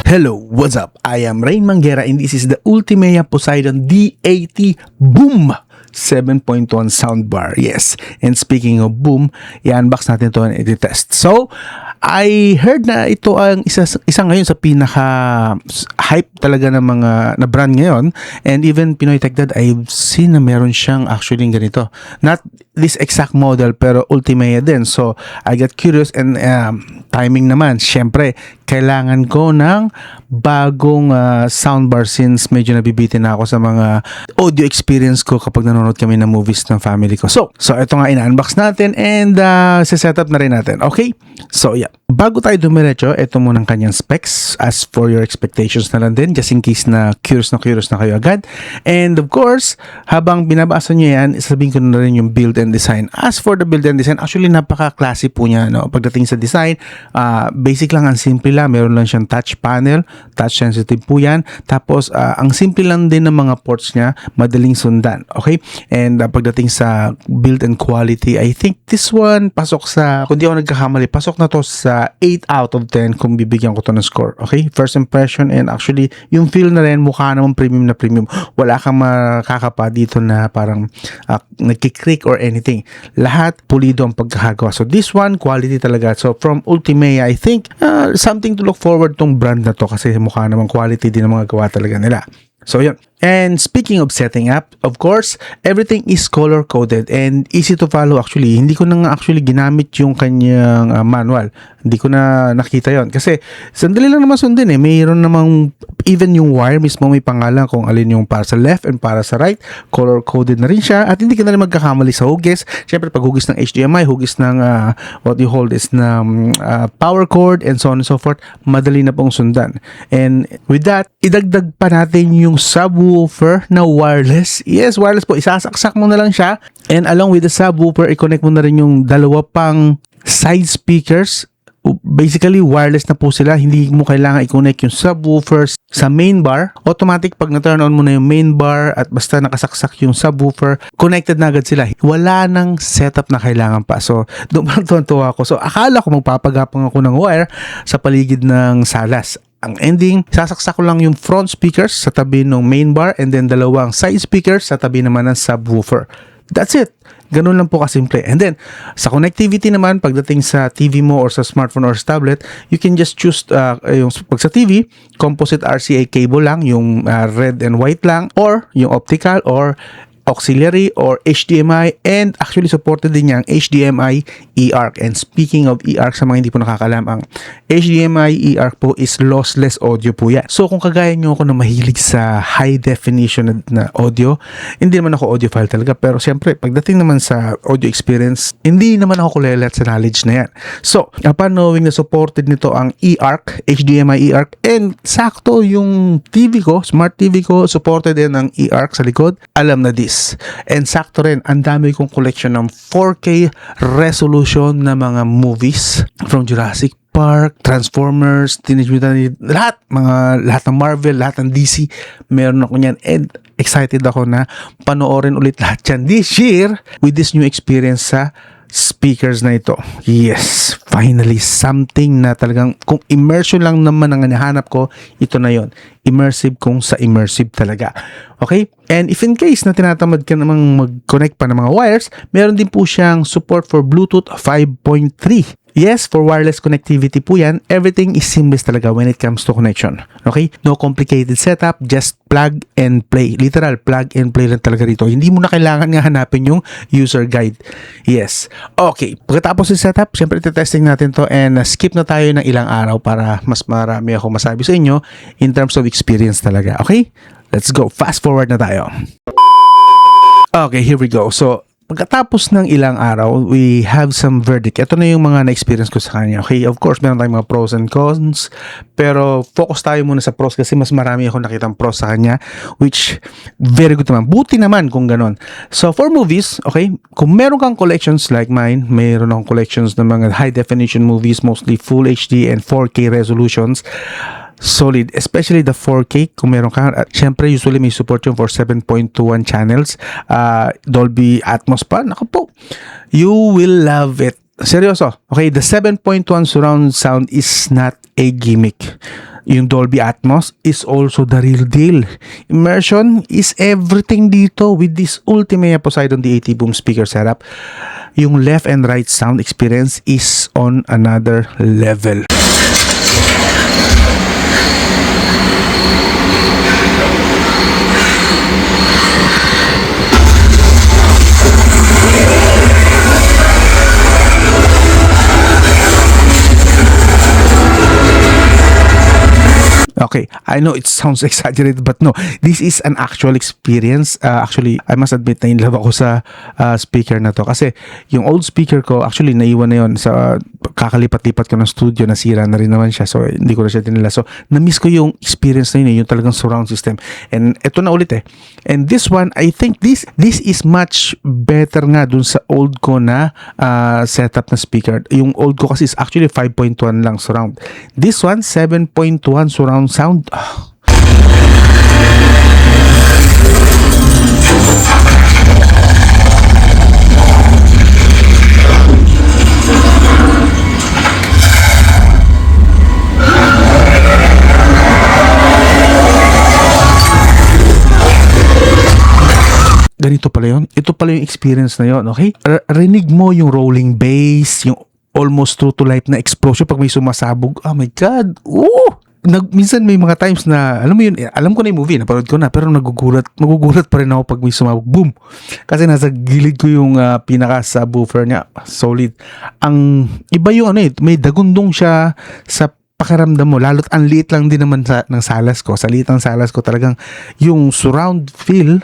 Hello, what's up? I am Rain Manguera and this is the Ultimea Poseidon D80 Boom 7.1 soundbar. Yes, and speaking of boom, i-unbox natin ito and i-test. So, I heard na ito ang isa ngayon sa pinaka-hype talaga ng mga na brand ngayon, and even Pinoy Tech Dad, I've seen na meron siyang actually ganito. Not this exact model pero Ultimea din. So, I got curious and timing naman. Syempre, kailangan ko ng bagong soundbar since medyo nabibitin na ako sa mga audio experience ko kapag nanonood kami ng movies ng family ko. So ito nga ina-unbox natin and setup na rin natin. Okay? So yeah. Bago tayo dumiretso, ito muna ang kanyang specs as for your expectations na lang din just in case na curious na kayo agad. And of course, habang binabasa nyo yan, sabihin ko na rin yung build and design. As for the build and design, actually napaka-classy po niya. No? Pagdating sa design, basic lang, ang simple lang. Meron lang siyang touch panel, touch sensitive po yan. Tapos, ang simple lang din ng mga ports niya, madaling sundan. Okay? And pagdating sa build and quality, I think this one, pasok sa, kung di ako nagkakamali, pasok na to sa 8 out of 10 kung bibigyan ko to ng score. Okay? First impression, and actually, yung feel na rin, mukha naman premium na premium. Wala kang makakapa dito na parang nagkikrik or anything. Lahat, pulido ang pagkakagawa. So, this one, quality talaga. So, from Ultimea, I think, something to look forward tong brand na to kasi mukha naman quality din ang mga gawa talaga nila. So, yun. And speaking of setting up, of course, everything is color-coded and easy to follow actually. Hindi ko na nga actually ginamit yung kanyang manual. Hindi ko na nakita yon kasi sandali lang naman sundin eh. Mayroon namang, even yung wire mismo may pangalan kung alin yung para sa left and para sa right. Color-coded na rin siya at hindi ka na rin magkakamali sa hugis. Siyempre, pag hugis ng HDMI, hugis ng what you hold is ng power cord and so on and so forth, madali na pong sundan. And with that, idagdag pa natin yung subwoofer na wireless. Yes, wireless po. Isasaksak mo na lang siya. And along with the subwoofer, i-connect mo na rin yung dalawa pang side speakers. Basically, wireless na po sila. Hindi mo kailangan i-connect yung subwoofer sa main bar. Automatic, pag na-turn on mo na yung main bar at basta nakasaksak yung subwoofer, connected na agad sila. Wala nang setup na kailangan pa. So, doon pa tuwa ako. So, akala ko magpapagapang ako ng wire sa paligid ng salas. Ang ending, sasaksak ko lang yung front speakers sa tabi ng main bar and then dalawang side speakers sa tabi naman ng subwoofer. That's it. Ganun lang po kasimple. And then, sa connectivity naman, pagdating sa TV mo or sa smartphone or sa tablet, you can just choose, yung pag sa TV, composite RCA cable lang, yung red and white lang, or yung optical, or auxiliary or HDMI, and actually supported din niya ang HDMI eARC. And speaking of eARC, sa mga hindi po nakakalam, ang HDMI eARC po is lossless audio po yan. So kung kagaya nyo ako na mahilig sa high definition na audio, hindi naman ako audiophile talaga, pero siyempre pagdating naman sa audio experience, hindi naman ako kulelat sa knowledge na yan. So upon knowing na supported nito ang eARC, HDMI eARC, and sakto yung TV ko, smart TV ko, supported din ang eARC sa likod, alam na this. And sakto rin, ang dami kong collection ng 4K resolution na mga movies from Jurassic Park, Transformers, Teenage Mutant Ninja, lahat ng Marvel, lahat ng DC, meron ako niyan. And excited ako na panoorin ulit lahat yan this year with this new experience sa speakers na ito. Yes, finally something na talagang kung immersion lang naman ang hinahanap ko, ito na yon. Immersive kung sa immersive talaga. Okay? And if in case na tinatamad ka namang mag-connect pa ng mga wires, meron din po siyang support for Bluetooth 5.3. Yes, for wireless connectivity po yan. Everything is seamless talaga when it comes to connection. Okay? No complicated setup, just plug and play. Literal, plug and play lang talaga rito. Hindi mo na kailangan nga hanapin yung user guide. Yes. Okay. Pagkatapos sa setup, syempre testing natin to and skip na tayo ng ilang araw para mas marami ako masabi sa inyo in terms of experience talaga. Okay? Let's go. Fast forward na tayo. Okay, here we go. So, pagkatapos ng ilang araw, we have some verdict. Ito na yung mga na-experience ko sa kanya. Okay, of course, meron tayong mga pros and cons. Pero focus tayo muna sa pros kasi mas marami ako nakitang pros sa kanya, which very good naman. Buti naman kung ganon. So, for movies, okay, kung meron kang collections like mine, meron akong collections ng mga high-definition movies, mostly Full HD and 4K resolutions. Solid, especially the 4K kung meron ka. At syempre, usually may support yung for 7.21 channels. Dolby Atmos pa. Naku po, you will love it. Seryoso. Okay, the 7.1 surround sound is not a gimmick. Yung Dolby Atmos is also the real deal. Immersion is everything dito with this Ultimea Poseidon D80 boom speaker setup. Yung left and right sound experience is on another level. Okay, I know it sounds exaggerated but no, this is an actual experience. Actually, I must admit na in love ako sa speaker na to kasi yung old speaker ko, actually naiwan na yon sa kakalipat-lipat ko ng studio, nasira na rin naman siya, so hindi ko na siya dinala. So na-miss ko yung experience na yun, yung talagang surround system, and eto na ulit and this one, I think this is much better nga dun sa old ko na setup na speaker. Yung old ko kasi is actually 5.1 lang surround, this one 7.1 surround sound. Ganito pala yun. Ito pala yung experience na yun, okay? Rinig mo yung rolling bass, yung almost true to life na explosion pag may sumasabog. Oh my God! Ooh! Minsan may mga times na, alam mo yun, alam ko na yung movie, napanood ko na, pero magugulat pa rin ako pag may sumabog. Boom! Kasi nasa gilid ko yung pinaka subwoofer niya. Solid. Ang iba yung may dagundong siya sa pakiramdam mo, lalo't ang liit lang din naman ng salas ko. Sa liit ng salas ko talagang yung surround feel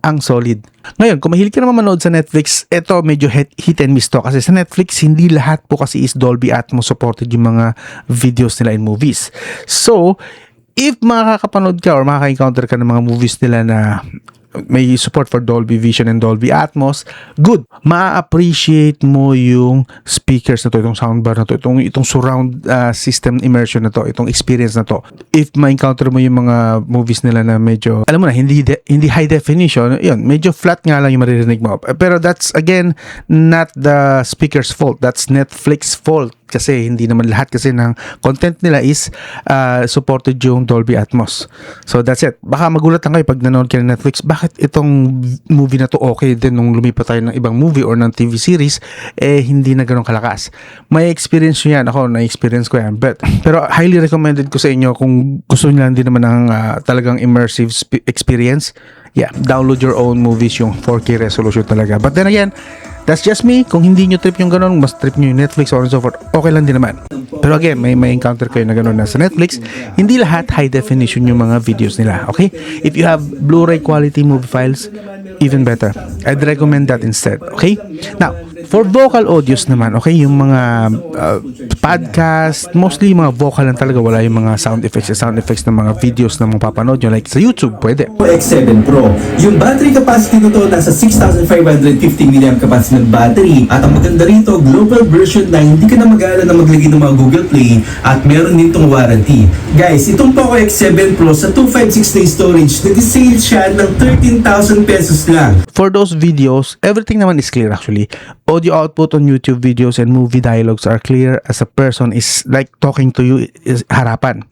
ang solid. Ngayon, kung mahilig ka naman manood sa Netflix, ito medyo hit and miss to. Kasi sa Netflix, hindi lahat po kasi is Dolby Atmos supported yung mga videos nila in movies. So, if makakapanood ka or makaka-encounter ka ng mga movies nila na may support for Dolby Vision and Dolby Atmos, good. Ma-appreciate mo yung speakers na to, itong soundbar na to, itong surround system immersion na to, itong experience na to. If ma-encounter mo yung mga movies nila na medyo, alam mo na, hindi high definition, yun, medyo flat nga lang yung maririnig mo. Pero that's, again, not the speaker's fault. That's Netflix fault. Kasi hindi naman lahat kasi ng content nila is supported yung Dolby Atmos. So that's it. Baka magulat lang kayo pag nanonood kayo ng Netflix, bakit itong movie na to okay din nung lumipat tayo ng ibang movie or ng TV series, hindi na ganun kalakas. May experience nyo yan. Ako, na-experience ko yan. Pero highly recommended ko sa inyo kung gusto nyo lang din naman ng talagang immersive experience. Yeah, download your own movies yung 4K resolution talaga. But then again, that's just me. Kung hindi nyo trip yung ganun, mas trip nyo yung Netflix or and so forth, okay lang din naman. Pero again, may encounter kayo na ganun na sa Netflix, hindi lahat high definition yung mga videos nila, okay? If you have Blu-ray quality movie files, even better. I'd recommend that instead, okay? Now, for vocal audios naman, okay, yung mga podcast, mostly mga vocal lang talaga, wala yung mga sound effects ng mga videos na mapapanood nyo, like sa YouTube, pwede. X7 Pro. Yung battery capacity nito nasa 6,550 mAh capacity ng battery. At ang maganda rito, global version na hindi ka na mag-aalala na maglagay ng mga Google Play at meron din tong warranty. Guys, itong Poco X7 Pro sa 256 day storage, nag-sale siya ng 13,000 pesos lang. For those videos, everything naman is clear actually. Audio output on YouTube videos and movie dialogues are clear as a person is like talking to you is harapan.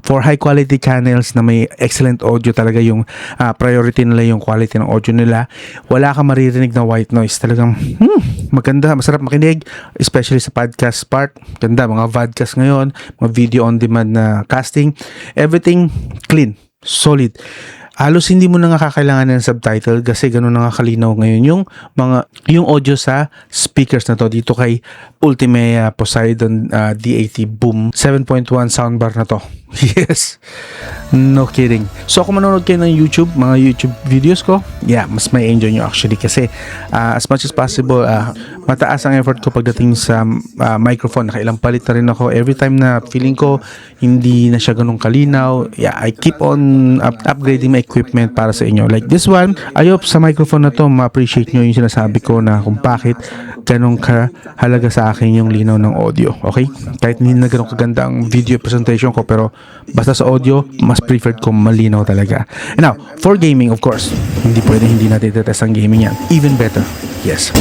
For high quality channels na may excellent audio talaga yung priority nila yung quality ng audio nila, wala ka maririnig na white noise. Talagang maganda, masarap makinig, especially sa podcast part. Ganda, mga vodcast ngayon, mga video on demand na casting, everything clean, solid. Halos hindi mo na nga kakailangan ng subtitle kasi ganun na nga kalinaw ngayon yung audio sa speakers na to dito kay Ultimea Poseidon D80 Boom 7.1 soundbar na to. Yes, no kidding. So kung manonood kayo ng mga YouTube videos ko, yeah, mas may enjoy nyo actually kasi as much as possible mataas ang effort ko pagdating sa microphone. Nakailang palit na rin ako every time na feeling ko hindi na siya ganun kalinaw. Yeah, I keep on upgrading my equipment para sa inyo. Like this one, I hope sa microphone na to ma-appreciate nyo yung sinasabi ko na kung bakit ganun kahalaga sa akin yung linaw ng audio. Okay? Kahit hindi na ganun kaganda ang video presentation ko, pero basta sa audio, mas preferred ko malinaw talaga. And now, for gaming, of course, hindi pwede hindi natin test ang gaming yan. Even better. Yes.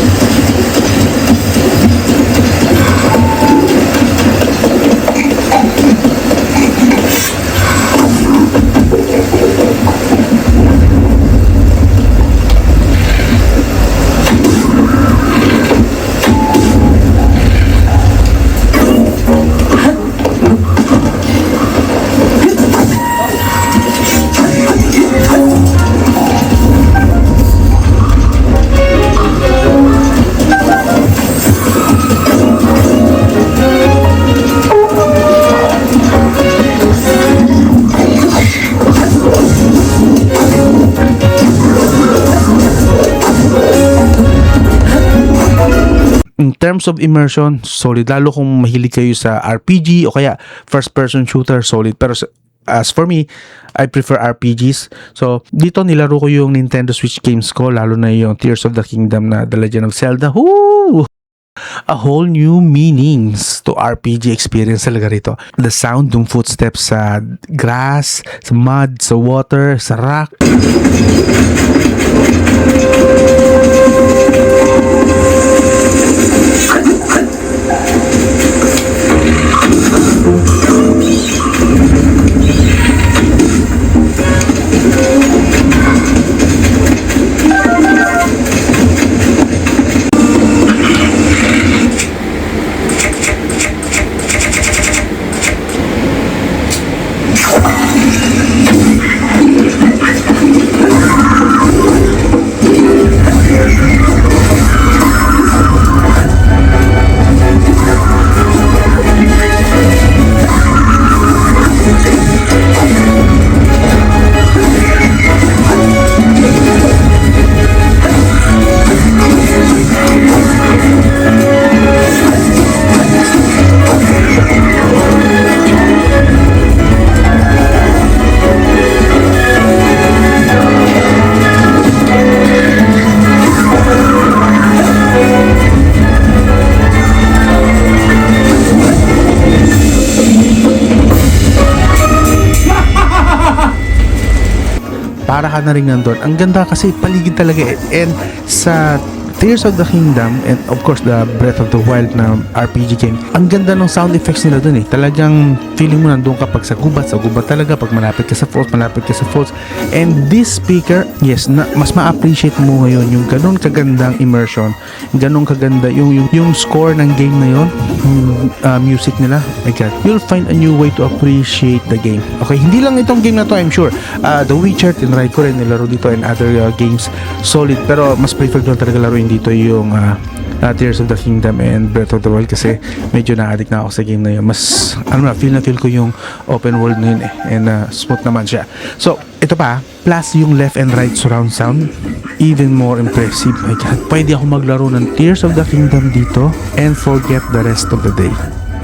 terms of immersion, solid. Lalo kung mahilig kayo sa RPG o kaya first-person shooter, solid. Pero as for me, I prefer RPGs. So, dito nilaro ko yung Nintendo Switch games ko, lalo na yung Tears of the Kingdom na The Legend of Zelda. Woo! A whole new meanings to RPG experience talaga rito. The sound ng footsteps sa grass, sa mud, sa water, sa rock. Para ka na rin nandun. Ang ganda kasi paligid talaga eh. And sa Tears of the Kingdom and of course the Breath of the Wild na RPG game, ang ganda ng sound effects nila dun eh. Talagang feeling mo nandun ka pag sa gubat talaga, pag malapit ka sa falls. And this speaker, yes, mas ma-appreciate mo ngayon yung ganun kagandang immersion, ganun kaganda yung score ng game na yun, yung music nila. My God, you'll find a new way to appreciate the game. Okay, hindi lang itong game na to, I'm sure. The Witcher, tinry ko rin, nilaro dito and other games, solid. Pero mas prefer ko talaga laruin dito yung Tears of the Kingdom and Breath of the Wild kasi medyo na-addict na ako sa game na yun. Mas, feel ko yung open world na yun eh. And smooth naman siya. So, ito pa, plus yung left and right surround sound, even more impressive. My God, pwede ako maglaro ng Tears of the Kingdom dito and forget the rest of the day.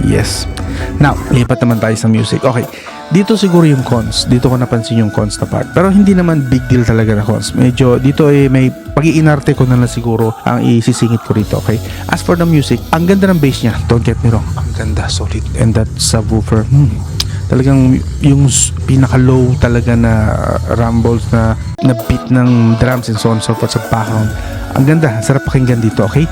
Yes. Now, lipat naman tayo sa music. Okay, dito siguro yung cons. Dito ko napansin yung cons na part. Pero hindi naman big deal talaga na cons. Medyo dito may pag-iinarte ko na lang siguro ang isisingit ko rito. Okay? As for the music, ang ganda ng bass niya. Don't get me wrong. Ang ganda, solid. And that subwoofer, talagang yung pinaka-low talaga na rumbles na beat ng drums and so on and so forth sa background. Ang ganda, sarap pakinggan dito, okay?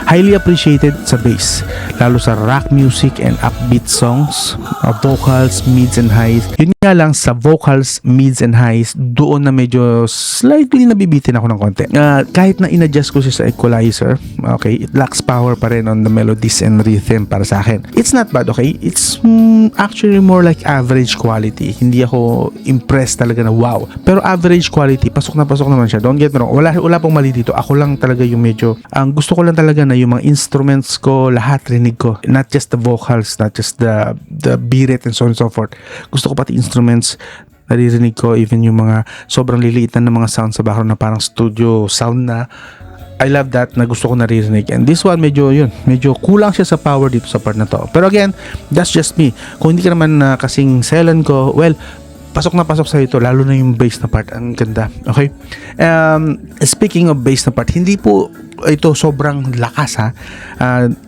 Highly appreciated sa bass, lalo sa rock music and upbeat songs, vocals, mids and highs. Yun nga lang sa vocals, mids and highs, doon na medyo slightly nabibitin ako ng konti. Kahit na in-adjust ko siya sa equalizer, okay, it lacks power pa rin on the melodies and rhythm para sa akin. It's not bad, okay? It's actually more like average quality. Hindi ako impressed talaga na wow. Pero average quality, pasok naman siya. Don't get me wrong. Wala pong mali dito. Ako lang talaga yung medyo, gusto ko lang talaga na yung mga instruments ko, lahat rinig ko. Not just the vocals, not just the beat rate and so on and so forth. Gusto ko pati instruments, naririnig ko, even yung mga sobrang liliit na mga sound sa background na parang studio sound na. I love that na gusto ko naririnig. And this one, medyo kulang siya sa power dito sa part na to. Pero again, that's just me. Kung hindi ka naman kasing selan ko, well, pasok na pasok sa ito, lalo na yung bass na part. Ang ganda. Okay? Speaking of bass na part, hindi po ito sobrang lakas ha.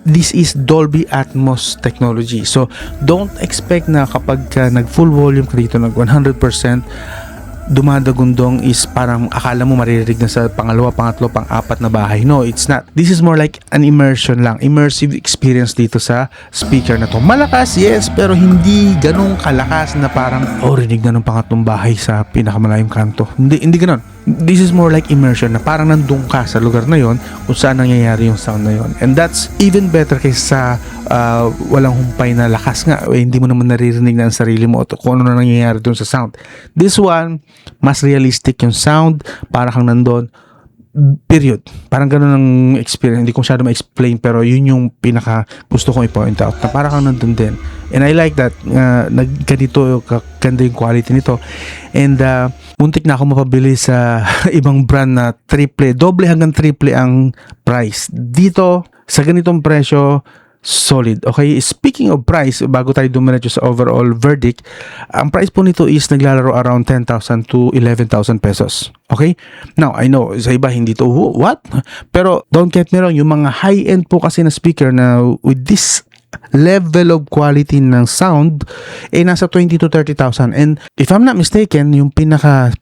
This is Dolby Atmos technology. So, don't expect na kapag nag full volume ka dito, nag 100%, dumadagundong is parang akala mo maririnig na sa pangalawa, pangatlo, pang-apat na bahay. No, it's not. This is more like an immersion lang. Immersive experience dito sa speaker na to. Malakas, yes, pero hindi ganong kalakas na parang rinig na ng pangatlong bahay sa pinakamalayong kanto. Hindi ganon. This is more like immersion na parang nandun ka sa lugar na yon kung saan nangyayari yung sound na yon. And that's even better kaysa walang humpay na lakas nga. Hindi mo naman naririnig na ang sarili mo o kung ano na nangyayari dun sa sound. This one, mas realistic yung sound, parang kang nandun. Period. Parang ganun ang experience. Hindi ko masyado ma-explain pero yun yung pinaka gusto kong i-point out na parang kang nandun din. And I like that. Ganito, ganda yung quality nito. And muntik na ako mapabili sa ibang brand na doble hanggang triple ang price. Dito, sa ganitong presyo, solid. Okay, speaking of price, bago tayo dumiretso sa overall verdict, ang price po nito is naglalaro around 10,000 to 11,000 pesos. Okay? Now, I know, sa iba hindi to, what? Pero don't get me wrong, yung mga high-end po kasi na speaker na with this level of quality ng sound nasa 20 to 30,000. And if I'm not mistaken, yung pinaka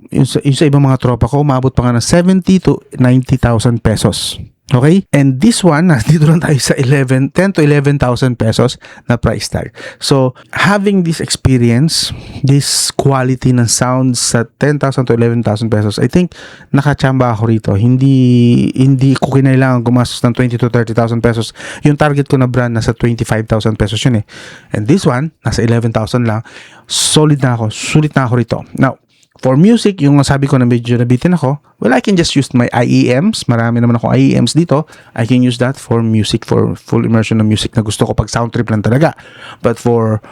yung sa ibang mga tropa ko, umabot pa nga ng 70 to 90,000 pesos. Okay? And this one, dito lang tayo sa 10 to 11,000 pesos na price tag. So, having this experience, this quality ng sound sa 10,000 to 11,000 pesos, I think nakachamba ako rito. Hindi ko kinailangan gumastos ng 20 to 30,000 pesos. Yung target ko na brand nasa 25,000 pesos yun eh. And this one, nasa 11,000 lang. Solid na ako. Sulit na ako rito. Now, for music, yung sabi ko na medyo nabitin ako, well, I can just use my IEMs. Marami naman ako IEMs dito. I can use that for music, for full immersion ng music na gusto ko pag sound trip lang talaga. But for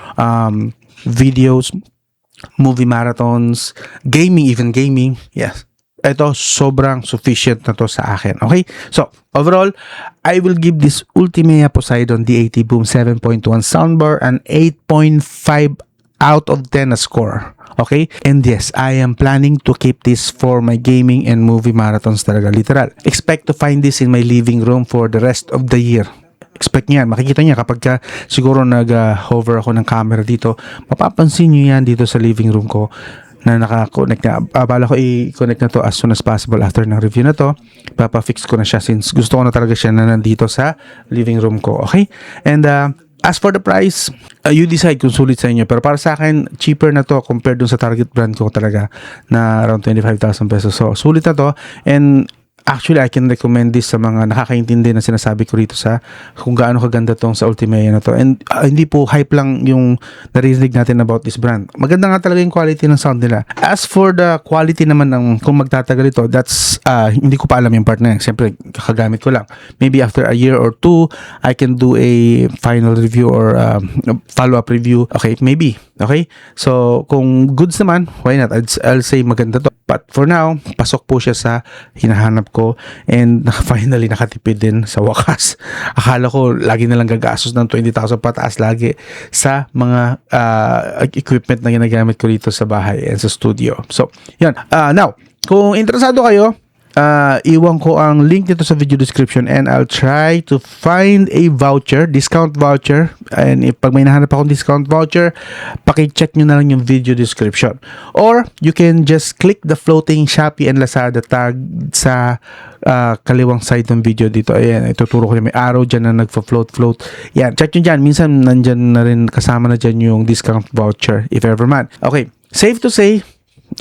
videos, movie marathons, even gaming, yes. Ito, sobrang sufficient na to sa akin. Okay? So, overall, I will give this Ultimea Poseidon D80 Boom 7.1 soundbar an 8.5 out of 10 na score. Okay? And yes, I am planning to keep this for my gaming and movie marathons talaga, literal. Expect to find this in my living room for the rest of the year. Expect niyan. Makikita niya kapag siguro nag-hover ako ng camera dito, mapapansin niyo yan dito sa living room ko na naka-connect na. Bala ko i-connect na to as soon as possible after ng review na to. Papafix ko na siya since gusto ko na talaga siya na nandito sa living room ko. Okay? And as for the price, you decide kung sulit sa inyo. Pero para sa akin, cheaper na to compared dun sa target brand ko talaga na around 25,000 pesos. So, sulit na to. And actually, I can recommend this sa mga nakakaintindi na sinasabi ko rito sa kung gaano kaganda tong sa Ultimea na to. And hindi po hype lang yung naririnig natin about this brand. Maganda nga talaga yung quality ng sound nila. As for the quality naman ng kung magtatagal ito, that's hindi ko pa alam yung part na yan. Siyempre, kakagamit ko lang. Maybe after a year or two, I can do a final review or follow-up review. Okay, maybe. Okay? So, kung goods naman, why not? I'll say maganda to. But for now, pasok po siya sa hinahanap ko and finally nakatipid din sa wakas. Akala ko lagi na lang gagastos ng 20,000 pataas lagi sa mga equipment na ginagamit ko dito sa bahay and sa studio. So, yan. Now, kung interesado kayo, iwan ko ang link dito sa video description and I'll try to find a voucher, discount voucher. And if pag may nahanap akong discount voucher, paki-check nyo na lang yung video description. Or you can just click the floating Shopee and Lazada tag sa kaliwang side ng video dito. Ayan, ituturo ko yung may arrow dyan na nagfa-float. Yan, check nyo dyan. Minsan nandyan na rin, kasama na dyan yung discount voucher if ever man. Okay, safe to say,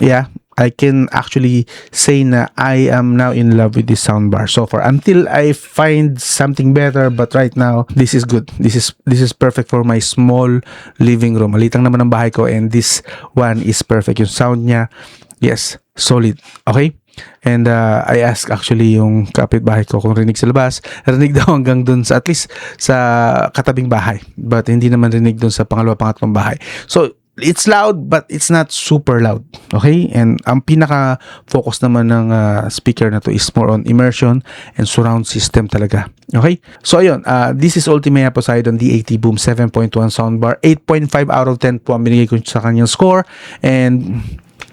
yeah, I can actually say na I am now in love with this soundbar so far until I find something better, but right now this is good. This is perfect for my small living room. Malitang naman ang bahay ko and this one is perfect. Yung sound niya, yes, solid. Okay? And I asked actually yung kapitbahay ko kung rinig sa labas. Rinig daw hanggang dun sa at least sa katabing bahay, but hindi naman rinig dun sa pangatlong bahay. So it's loud but it's not super loud. Okay? And ang pinaka-focus naman ng speaker na to is more on immersion and surround system talaga. Okay? So ayun, this is Ultimea Poseidon D80 Boom 7.1 soundbar. 8.5 out of 10 po ang binigay ko sa kanyang score. And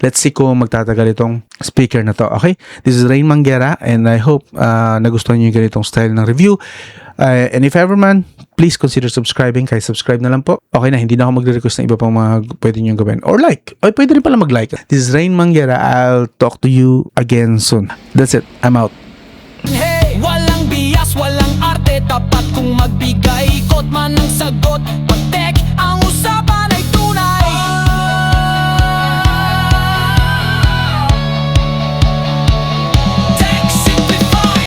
let's see kung magtatagal itong speaker na to. Okay? This is Rain Manguera and I hope nagustuhan nyo yung ganitong style ng review. And if ever man, please consider subscribing. Kahit subscribe na lang po. Okay na, hindi na ako magre-request ng iba pang mga pwede nyo gawin. Or like. O pwede rin pala mag-like. This is Rain Manguera. I'll talk to you again soon. That's it. I'm out. Hey, walang bias, walang arte. Tapat kung magbigay, ikot man ang sagot. Pag